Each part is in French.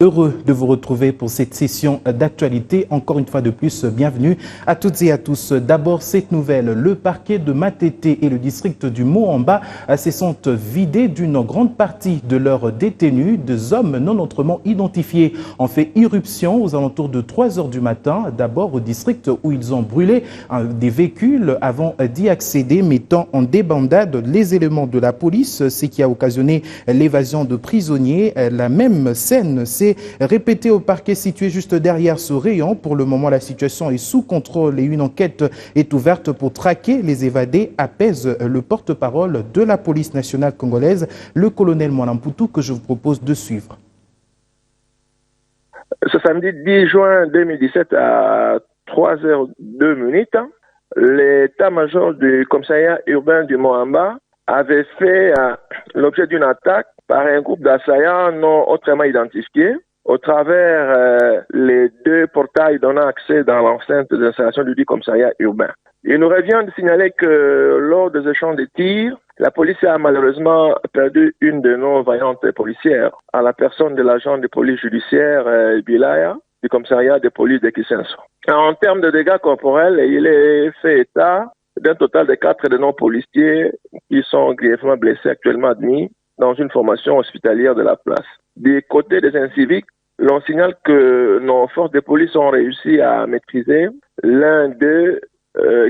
Heureux de vous retrouver pour cette session d'actualité. Encore une fois de plus, bienvenue à toutes et à tous. D'abord, cette nouvelle, le parquet de Matete et le district du Moamba se sont vidés d'une grande partie de leurs détenus. Deux hommes non autrement identifiés ont fait irruption aux alentours de 3 heures du matin. D'abord au district où ils ont brûlé des véhicules avant d'y accéder, mettant en débandade les éléments de la police, ce qui a occasionné l'évasion de prisonniers. La même scène s'est répétée au parquet situé juste derrière ce rayon. Pour le moment, la situation est sous contrôle et une enquête est ouverte pour traquer les évadés, apaise le porte-parole de la police nationale congolaise, le colonel Mwanamputu, que je vous propose de suivre. Ce samedi 10 juin 2017 à 3h02, l'état-major du commissariat urbain du Moamba avait fait l'objet d'une attaque par un groupe d'assaillants non autrement identifiés au travers les deux portails donnant accès dans l'enceinte d'installation du dit commissariat urbain. Il nous revient de signaler que lors des échanges de tirs, la police a malheureusement perdu une de nos vaillantes policières, à la personne de l'agent de police judiciaire Bilaya du commissariat de police de Kisenso. En termes de dégâts corporels, il est fait état d'un total de 4 de nos policiers qui sont grièvement blessés actuellement admis dans une formation hospitalière de la place. Du côté des inciviques, l'on signale que nos forces de police ont réussi à maîtriser l'un d'eux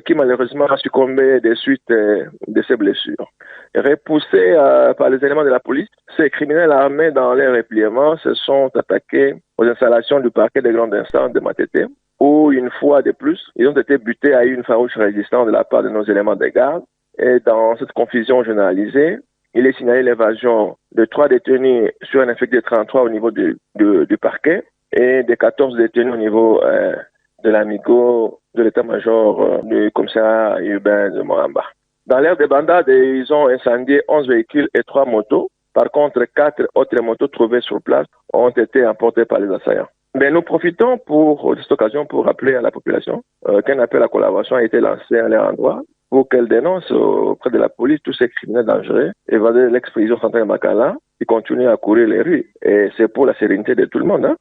qui malheureusement a succombé des suites de ses blessures. Repoussés par les éléments de la police, ces criminels armés dans leur repliement se sont attaqués aux installations du parquet des grandes instances de Matete, où une fois de plus, ils ont été butés à une farouche résistance de la part de nos éléments de garde. Et dans cette confusion généralisée, il est signalé l'évasion de 3 détenus sur un effectif de 33 au niveau du parquet et de 14 détenus au niveau de l'amigo de l'état-major du commissariat urbain de Moamba. Dans l'aire des bandades, ils ont incendié 11 véhicules et 3 motos. Par contre, 4 autres motos trouvées sur place ont été emportées par les assaillants. Mais nous profitons de cette occasion pour rappeler à la population qu'un appel à collaboration a été lancé à leur endroit pour qu'elle dénonce auprès de la police tous ces criminels dangereux évadés de l'ex-prison centrale Makala qui continuent à courir les rues. Et c'est pour la sérénité de tout le monde.